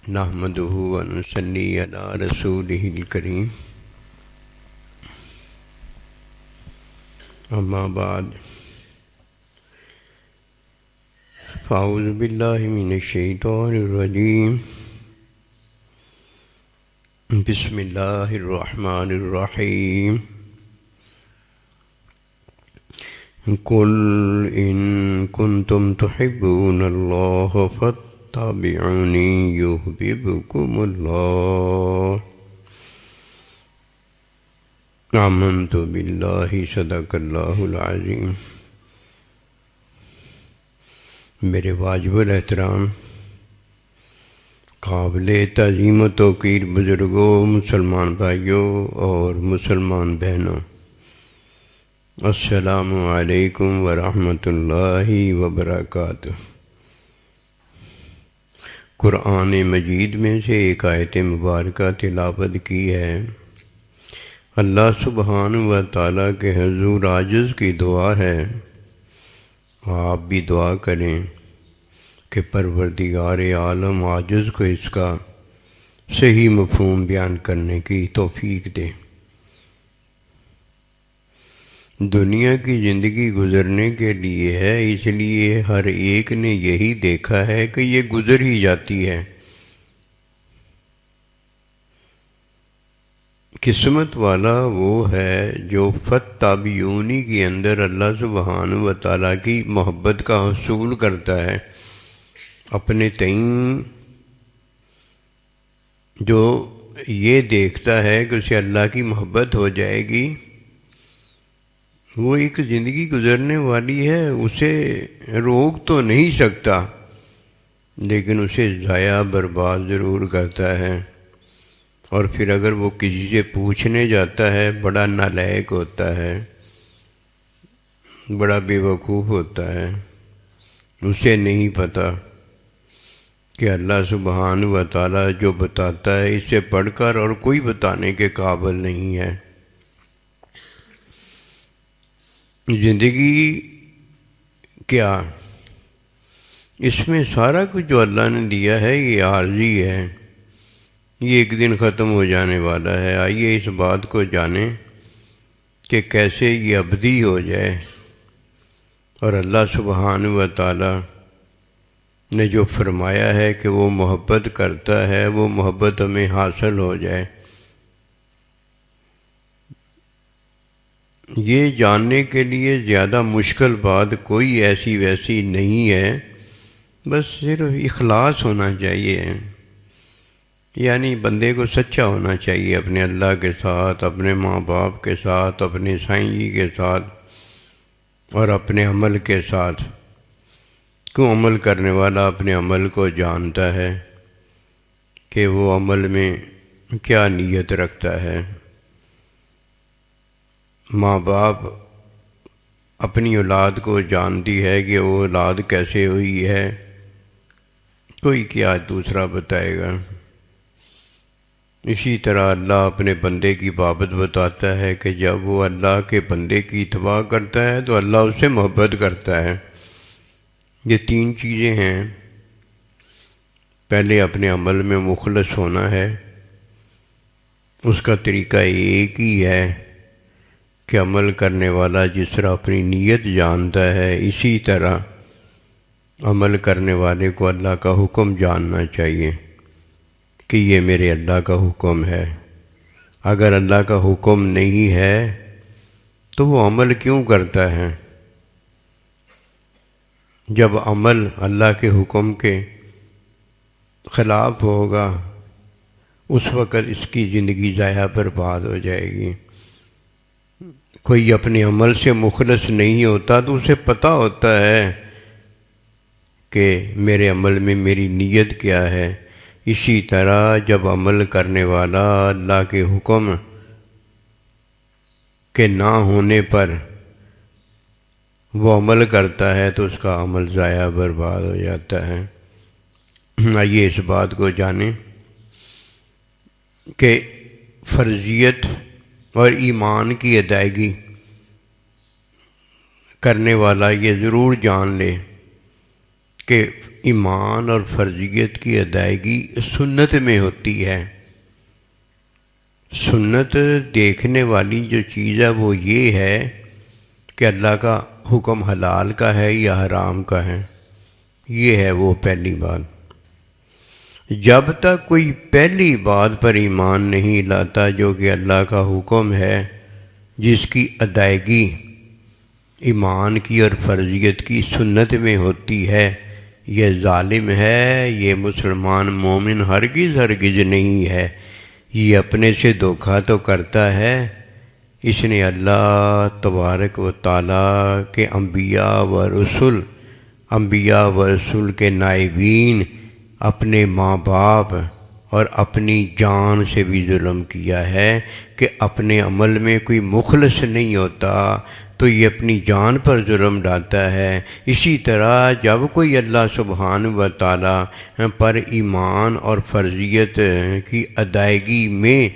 نحمده ونصلي على رسوله الكريم اما بعد فاعوذ بالله من الشیطان الرجیم بسم اللہ الرحمن الرحیم قل ان کنتم تحبون اللہ فاتبعونی یحببکم اللہ آمنت باللہ صدق اللہ العظیم۔ میرے واجب الاحترام قابل تعظیم و توقیر بزرگوں، مسلمان بھائیوں اور مسلمان بہنوں، السلام علیکم ورحمۃ اللہ وبرکاتہ۔ قرآن مجید میں سے ایک آیت مبارکہ تلاوت کی ہے۔ اللہ سبحانہ و تعالیٰ کے حضور عاجز کی دعا ہے، آپ بھی دعا کریں کہ پروردگار عالم عاجز کو اس کا صحیح مفہوم بیان کرنے کی توفیق دے۔ دنیا کی زندگی گزرنے کے لیے ہے، اس لیے ہر ایک نے یہی دیکھا ہے کہ یہ گزر ہی جاتی ہے۔ قسمت والا وہ ہے جو فتابیونی کے اندر اللہ سبحانہ و تعالیٰ کی محبت کا حصول کرتا ہے، اپنے تئیں جو یہ دیکھتا ہے کہ اسے اللہ کی محبت ہو جائے گی، وہ ایک زندگی گزرنے والی ہے، اسے روک تو نہیں سکتا لیکن اسے ضائع برباد ضرور کرتا ہے۔ اور پھر اگر وہ کسی سے پوچھنے جاتا ہے، بڑا نالائق ہوتا ہے، بڑا بے وقوف ہوتا ہے، اسے نہیں پتہ کہ اللہ سبحانہ و تعالیٰ جو بتاتا ہے اس سے پڑھ کر اور کوئی بتانے کے قابل نہیں ہے۔ زندگی کیا؟ اس میں سارا کچھ جو اللہ نے دیا ہے یہ عارضی ہے، یہ ایک دن ختم ہو جانے والا ہے۔ آئیے اس بات کو جانیں کہ کیسے یہ ابدی ہو جائے، اور اللہ سبحانہ و تعالیٰ نے جو فرمایا ہے کہ وہ محبت کرتا ہے، وہ محبت ہمیں حاصل ہو جائے۔ یہ جاننے کے لیے زیادہ مشکل بات کوئی ایسی ویسی نہیں ہے، بس صرف اخلاص ہونا چاہیے، یعنی بندے کو سچا ہونا چاہیے اپنے اللہ کے ساتھ، اپنے ماں باپ کے ساتھ، اپنے سائیں جی کے ساتھ اور اپنے عمل کے ساتھ۔ کیوں؟ عمل کرنے والا اپنے عمل کو جانتا ہے کہ وہ عمل میں کیا نیت رکھتا ہے۔ ماں باپ اپنی اولاد کو جانتی ہے کہ وہ اولاد کیسے ہوئی ہے، کوئی کیا دوسرا بتائے گا۔ اسی طرح اللہ اپنے بندے کی بابت بتاتا ہے کہ جب وہ اللہ کے بندے کی اتباع کرتا ہے تو اللہ اس سے محبت کرتا ہے۔ یہ تین چیزیں ہیں۔ پہلے اپنے عمل میں مخلص ہونا ہے، اس کا طریقہ ایک ہی ہے کہ عمل کرنے والا جس طرح اپنی نیت جانتا ہے، اسی طرح عمل کرنے والے کو اللہ کا حکم جاننا چاہیے کہ یہ میرے اللہ کا حکم ہے۔ اگر اللہ کا حکم نہیں ہے تو وہ عمل کیوں کرتا ہے؟ جب عمل اللہ کے حکم کے خلاف ہوگا اس وقت اس کی زندگی ضائع برباد ہو جائے گی۔ کوئی اپنے عمل سے مخلص نہیں ہوتا تو اسے پتہ ہوتا ہے کہ میرے عمل میں میری نیت کیا ہے۔ اسی طرح جب عمل کرنے والا اللہ کے حکم کے نہ ہونے پر وہ عمل کرتا ہے تو اس کا عمل ضائع برباد ہو جاتا ہے۔ آئیے اس بات کو جانیں کہ فرضیت اور ایمان کی ادائیگی کرنے والا یہ ضرور جان لے کہ ایمان اور فرضیت کی ادائیگی سنت میں ہوتی ہے۔ سنت دیکھنے والی جو چیز ہے وہ یہ ہے کہ اللہ کا حکم حلال کا ہے یا حرام کا ہے، یہ ہے وہ پہلی بات۔ جب تک کوئی پہلی بات پر ایمان نہیں لاتا جو کہ اللہ کا حکم ہے، جس کی ادائیگی ایمان کی اور فرضیت کی سنت میں ہوتی ہے، یہ ظالم ہے، یہ مسلمان مومن ہرگز نہیں ہے، یہ اپنے سے دھوکہ تو کرتا ہے۔ اس نے اللہ تبارک و تعالیٰ کے انبیاء و رسول کے نائبین، اپنے ماں باپ اور اپنی جان سے بھی ظلم کیا ہے کہ اپنے عمل میں کوئی مخلص نہیں ہوتا تو یہ اپنی جان پر ظلم ڈالتا ہے۔ اسی طرح جب کوئی اللہ سبحانہ و تعالیٰ پر ایمان اور فرضیت کی ادائیگی میں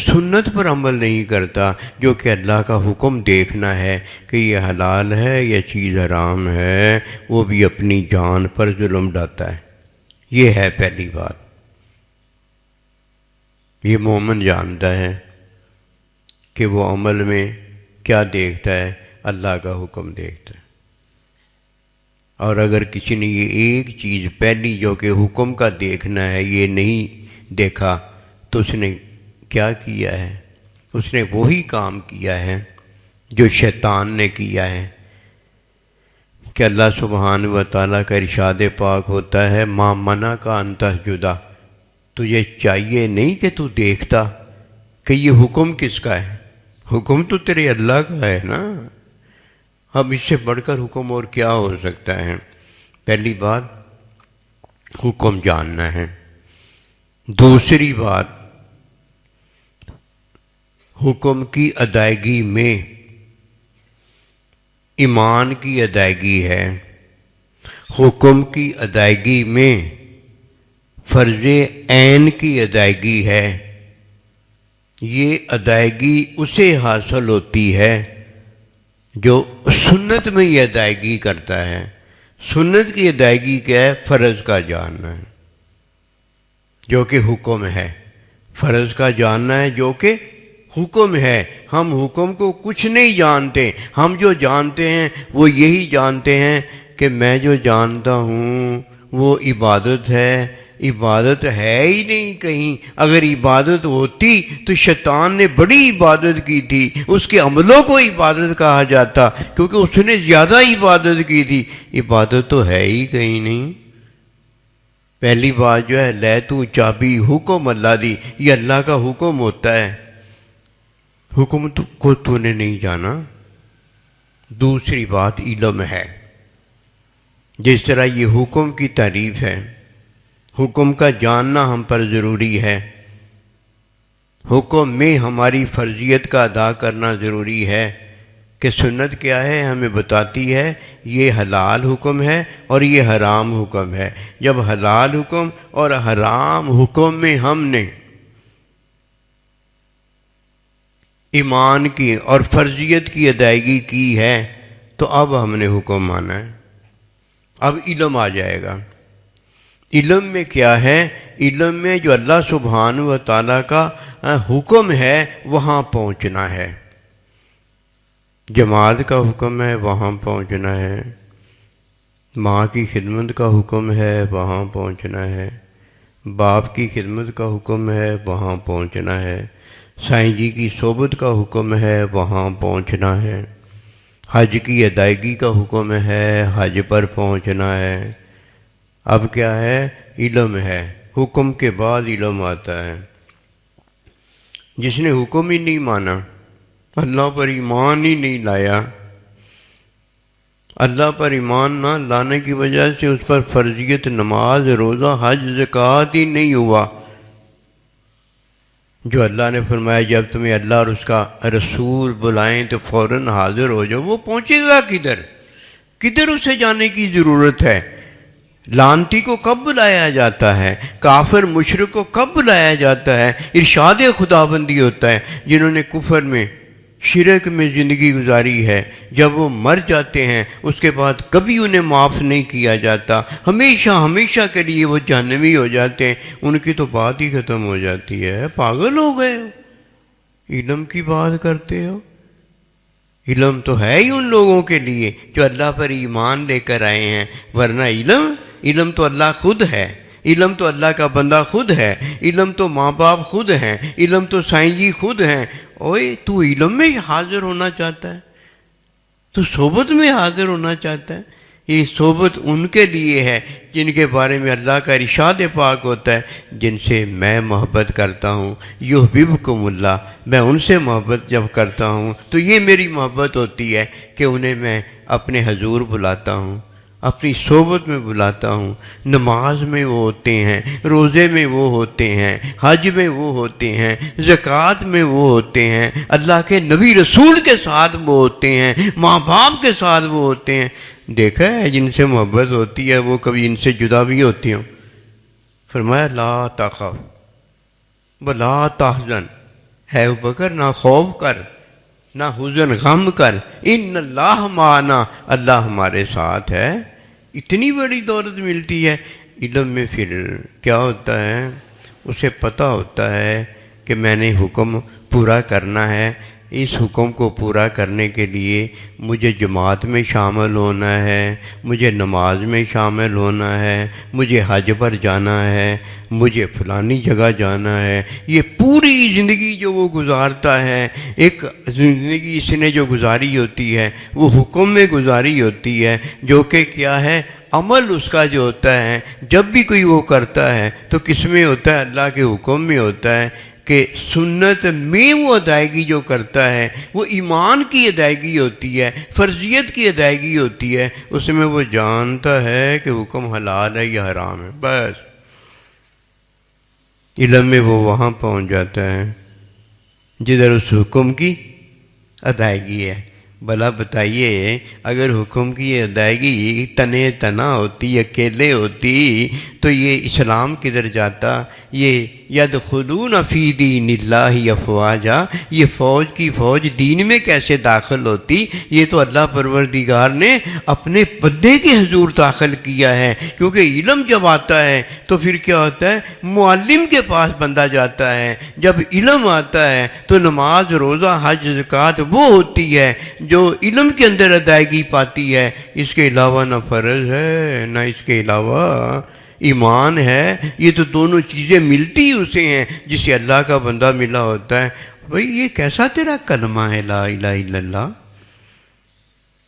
سنت پر عمل نہیں کرتا، جو کہ اللہ کا حکم دیکھنا ہے کہ یہ حلال ہے یا چیز حرام ہے، وہ بھی اپنی جان پر ظلم ڈالتا ہے۔ یہ ہے پہلی بات۔ یہ مومن جانتا ہے کہ وہ عمل میں کیا دیکھتا ہے، اللہ کا حکم دیکھتا ہے۔ اور اگر کسی نے یہ ایک چیز پہلی جو کہ حکم کا دیکھنا ہے یہ نہیں دیکھا تو اس نے کیا کیا ہے؟ اس نے وہی کام کیا ہے جو شیطان نے کیا ہے، کہ اللہ سبحانہ و تعالیٰ کا ارشاد پاک ہوتا ہے ما منع کا ان تسجدا، تجھے چاہیے نہیں کہ تو دیکھتا کہ یہ حکم کس کا ہے، حکم تو تیرے اللہ کا ہے نا۔ اب اس سے بڑھ کر حکم اور کیا ہو سکتا ہے؟ پہلی بات حکم جاننا ہے۔ دوسری بات حکم کی ادائیگی میں ایمان کی ادائیگی ہے، حکم کی ادائیگی میں فرض عین کی ادائیگی ہے۔ یہ ادائیگی اسے حاصل ہوتی ہے جو سنت میں یہ ادائیگی کرتا ہے۔ سنت کی ادائیگی کیا ہے؟ فرض کا جاننا ہے جو کہ حکم ہے، فرض کا جاننا ہے جو کہ حکم ہے۔ ہم حکم کو کچھ نہیں جانتے، ہم جو جانتے ہیں وہ یہی جانتے ہیں کہ میں جو جانتا ہوں وہ عبادت ہے۔ عبادت ہے ہی نہیں کہیں۔ اگر عبادت ہوتی تو شیطان نے بڑی عبادت کی تھی، اس کے عملوں کو عبادت کہا جاتا کیونکہ اس نے زیادہ عبادت کی تھی۔ عبادت تو ہے ہی کہیں نہیں۔ پہلی بات جو ہے لے تو چابی حکم اللہ دی، یہ اللہ کا حکم ہوتا ہے، حکم کو تو نے نہیں جانا۔ دوسری بات علم ہے، جس طرح یہ حکم کی تعریف ہے، حکم کا جاننا ہم پر ضروری ہے، حکم میں ہماری فرضیت کا ادا کرنا ضروری ہے کہ سنت کیا ہے ہمیں بتاتی ہے یہ حلال حکم ہے اور یہ حرام حکم ہے۔ جب حلال حکم اور حرام حکم میں ہم نے ایمان کی اور فرضیت کی ادائیگی کی ہے تو اب ہم نے حکم مانا ہے۔ اب علم آ جائے گا۔ علم میں کیا ہے؟ علم میں جو اللہ سبحانہ و تعالیٰ کا حکم ہے وہاں پہنچنا ہے۔ جماعت کا حکم ہے وہاں پہنچنا ہے، ماں کی خدمت کا حکم ہے وہاں پہنچنا ہے، باپ کی خدمت کا حکم ہے وہاں پہنچنا ہے، سائیں جی کی صحبت کا حکم ہے وہاں پہنچنا ہے، حج کی ادائیگی کا حکم ہے حج پر پہنچنا ہے۔ اب کیا ہے؟ علم ہے۔ حکم کے بعد علم آتا ہے۔ جس نے حکم ہی نہیں مانا، اللہ پر ایمان ہی نہیں لایا، اللہ پر ایمان نہ لانے کی وجہ سے اس پر فرضیت نماز روزہ حج زکوٰۃ ہی نہیں ہوا، جو اللہ نے فرمایا جب تمہیں اللہ اور اس کا رسول بلائیں تو فوراً حاضر ہو جاؤ، وہ پہنچے گا کدھر اسے جانے کی ضرورت ہے؟ لعنتی کو کب بلایا جاتا ہے؟ کافر مشرک کو کب بلایا جاتا ہے؟ ارشاد خداوندی ہوتا ہے۔ جنہوں نے کفر میں شرک میں زندگی گزاری ہے، جب وہ مر جاتے ہیں اس کے بعد کبھی انہیں معاف نہیں کیا جاتا، ہمیشہ ہمیشہ کے لیے وہ جہنمی ہو جاتے ہیں، ان کی تو بات ہی ختم ہو جاتی ہے۔ پاگل ہو گئے ہو، علم کی بات کرتے ہو؟ علم تو ہے ہی ان لوگوں کے لیے جو اللہ پر ایمان لے کر آئے ہیں، ورنہ علم تو اللہ خود ہے، علم تو اللہ کا بندہ خود ہے، علم تو ماں باپ خود ہیں، علم تو سائیں جی خود ہیں۔ اوئے تو علم میں حاضر ہونا چاہتا ہے، تو صحبت میں حاضر ہونا چاہتا ہے؟ یہ صحبت ان کے لیے ہے جن کے بارے میں اللہ کا ارشاد پاک ہوتا ہے، جن سے میں محبت کرتا ہوں، یحببکم اللہ، میں ان سے محبت جب کرتا ہوں تو یہ میری محبت ہوتی ہے کہ انہیں میں اپنے حضور بلاتا ہوں، اپنی صحبت میں بلاتا ہوں۔ نماز میں وہ ہوتے ہیں، روزے میں وہ ہوتے ہیں، حج میں وہ ہوتے ہیں، زکوٰۃ میں وہ ہوتے ہیں، اللہ کے نبی رسول کے ساتھ وہ ہوتے ہیں، ماں باپ کے ساتھ وہ ہوتے ہیں۔ دیکھا ہے جن سے محبت ہوتی ہے وہ کبھی ان سے جدا بھی ہوتی ہوں۔ فرمایا لا تخف ولا تحزن، ہے بکر نہ خوف کر نہ حزن غم کر، ان اللہ معنا، اللہ ہمارے ساتھ ہے۔ اتنی بڑی دولت ملتی ہے۔ علم میں پھر کیا ہوتا ہے؟ اسے پتہ ہوتا ہے کہ میں نے حکم پورا کرنا ہے، اس حکم کو پورا کرنے کے لیے مجھے جماعت میں شامل ہونا ہے، مجھے نماز میں شامل ہونا ہے، مجھے حج پر جانا ہے، مجھے فلانی جگہ جانا ہے۔ یہ پوری زندگی جو وہ گزارتا ہے، ایک زندگی اس نے جو گزاری ہوتی ہے وہ حکم میں گزاری ہوتی ہے، جو کہ کیا ہے؟ عمل اس کا جو ہوتا ہے، جب بھی کوئی وہ کرتا ہے تو کس میں ہوتا ہے؟ اللہ کے حکم میں ہوتا ہے کہ سنت میں وہ ادائیگی جو کرتا ہے وہ ایمان کی ادائیگی ہوتی ہے، فرضیت کی ادائیگی ہوتی ہے، اس میں وہ جانتا ہے کہ حکم حلال ہے یا حرام ہے۔ بس علم میں وہ وہاں پہنچ جاتا ہے جدھر اس حکم کی ادائیگی ہے۔ بھلا بتائیے اگر حکم کی ادائیگی تنے تنا ہوتی، اکیلے ہوتی، تو یہ اسلام کدھر جاتا؟ یہ یدخلون فی دین اللہ افواجا، یہ فوج کی فوج دین میں کیسے داخل ہوتی؟ یہ تو اللہ پروردگار نے اپنے بندے کے حضور داخل کیا ہے، کیونکہ علم جب آتا ہے تو پھر کیا ہوتا ہے؟ معلم کے پاس بندہ جاتا ہے۔ جب علم آتا ہے تو نماز، روزہ، حج، زکوٰۃ وہ ہوتی ہے جو علم کے اندر ادائیگی پاتی ہے۔ اس کے علاوہ نہ فرض ہے نہ اس کے علاوہ ایمان ہے۔ یہ تو دونوں چیزیں ملتی اسے ہیں جسے اللہ کا بندہ ملا ہوتا ہے۔ بھئی یہ کیسا تیرا کلمہ ہے لا الہ الا اللہ؟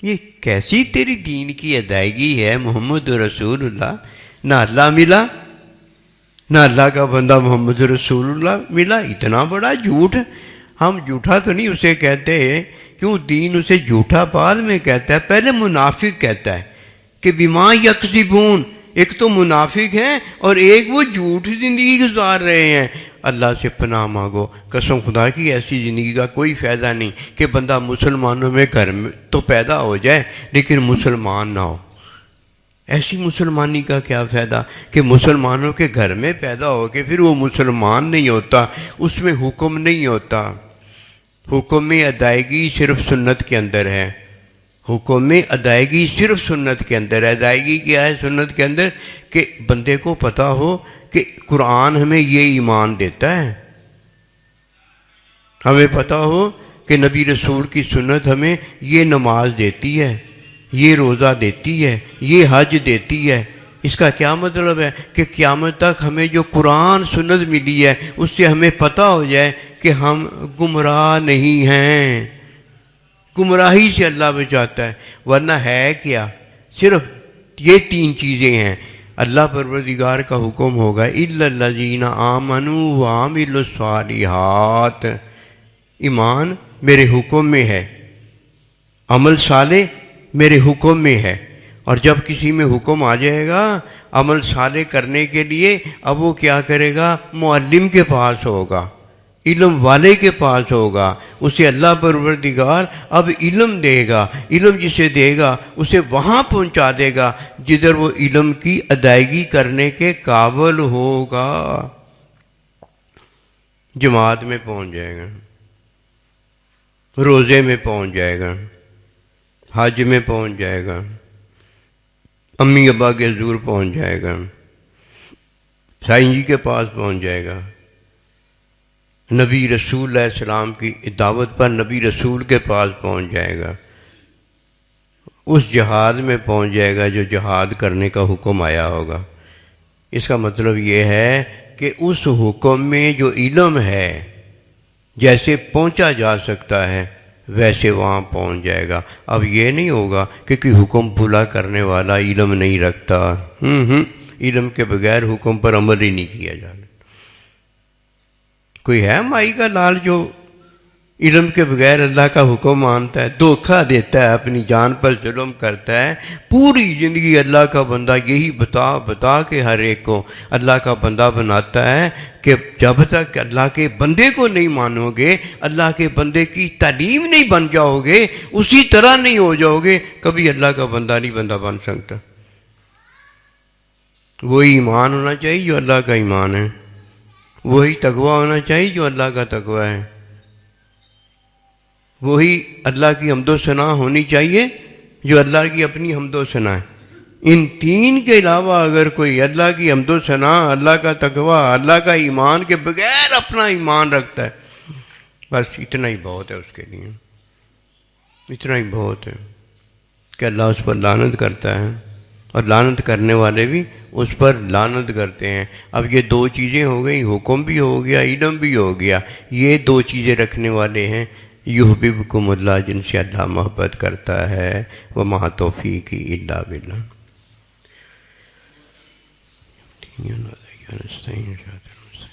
یہ کیسی تیری دین کی ادائیگی ہے محمد رسول اللہ؟ نہ اللہ ملا نہ اللہ کا بندہ محمد رسول اللہ ملا۔ اتنا بڑا جھوٹ! ہم جھوٹا تو نہیں اسے کہتے، کیوں دین اسے جھوٹا بعد میں کہتا ہے، پہلے منافق کہتا ہے کہ بما یکذبون۔ ایک تو منافق ہیں اور ایک وہ جھوٹ زندگی گزار رہے ہیں۔ اللہ سے پناہ مانگو، قسم خدا کی ایسی زندگی کا کوئی فائدہ نہیں کہ بندہ مسلمانوں میں گھر میں تو پیدا ہو جائے لیکن مسلمان نہ ہو۔ ایسی مسلمانی کا کیا فائدہ کہ مسلمانوں کے گھر میں پیدا ہو کے پھر وہ مسلمان نہیں ہوتا، اس میں حکم نہیں ہوتا۔ حکم میں ادائیگی صرف سنت کے اندر ہے، حکم میں ادائیگی صرف سنت کے اندر ہے۔ ادائیگی کیا ہے سنت کے اندر؟ کہ بندے کو پتہ ہو کہ قرآن ہمیں یہ ایمان دیتا ہے، ہمیں پتہ ہو کہ نبی رسول کی سنت ہمیں یہ نماز دیتی ہے، یہ روزہ دیتی ہے، یہ حج دیتی ہے۔ اس کا کیا مطلب ہے؟ کہ قیامت تک ہمیں جو قرآن سنت ملی ہے اس سے ہمیں پتہ ہو جائے کہ ہم گمراہ نہیں ہیں۔ گمراہی سے اللہ بچاتا ہے، ورنہ ہے کیا؟ صرف یہ تین چیزیں ہیں۔ اللہ پروردگار کا حکم ہوگا الا الذین آمنوا وعملوا الصالحات، ایمان میرے حکم میں ہے، عمل صالح میرے حکم میں ہے۔ اور جب کسی میں حکم آ جائے گا عمل صالح کرنے کے لیے، اب وہ کیا کرے گا؟ معلم کے پاس ہوگا، علم والے کے پاس ہوگا، اسے اللہ پروردگار اب علم دے گا۔ علم جسے دے گا اسے وہاں پہنچا دے گا جدھر وہ علم کی ادائیگی کرنے کے قابل ہوگا، جماعت میں پہنچ جائے گا۔ روزے میں پہنچ جائے گا، حج میں پہنچ جائے گا، امی ابا کے حضور پہنچ جائے گا، سائیں جی کے پاس پہنچ جائے گا، نبی رسول علیہ السلام کی دعوت پر نبی رسول کے پاس پہنچ جائے گا، اس جہاد میں پہنچ جائے گا جو جہاد کرنے کا حکم آیا ہوگا۔ اس کا مطلب یہ ہے کہ اس حکم میں جو علم ہے جیسے پہنچا جا سکتا ہے ویسے وہاں پہنچ جائے گا۔ اب یہ نہیں ہوگا کہ کوئی حکم پورا کرنے والا علم نہیں رکھتا، علم کے بغیر حکم پر عمل ہی نہیں کیا جاتا۔ کوئی ہے مائی کا لال جو علم کے بغیر اللہ کا حکم مانتا ہے، دھوکہ دیتا ہے، اپنی جان پر ظلم کرتا ہے، پوری زندگی اللہ کا بندہ یہی بتا کے ہر ایک کو اللہ کا بندہ بناتا ہے کہ جب تک اللہ کے بندے کو نہیں مانو گے، اللہ کے بندے کی تعلیم نہیں بن جاؤ گے، اسی طرح نہیں ہو جاؤ گے، کبھی اللہ کا بندہ نہیں بندہ بن سکتا۔ وہی ایمان ہونا چاہیے جو اللہ کا ایمان ہے، وہی تقوی ہونا چاہیے جو اللہ کا تقوی ہے، وہی اللہ کی حمد و ثنا ہونی چاہیے جو اللہ کی اپنی حمد و ثنا ہے۔ ان تین کے علاوہ اگر کوئی اللہ کی حمد و ثنا، اللہ کا تقوی، اللہ کا ایمان کے بغیر اپنا ایمان رکھتا ہے، بس اتنا ہی بہت ہے اس کے لیے، اتنا ہی بہت ہے کہ اللہ اس پر لعنت کرتا ہے، اور لعنت کرنے والے بھی اس پر لعنت کرتے ہیں۔ اب یہ دو چیزیں ہو گئی، حکم بھی ہو گیا، علم بھی ہو گیا، یہ دو چیزیں رکھنے والے ہیں یحببکم اللہ، جن سے اللہ محبت کرتا ہے، وما توفیقی الا باللہ۔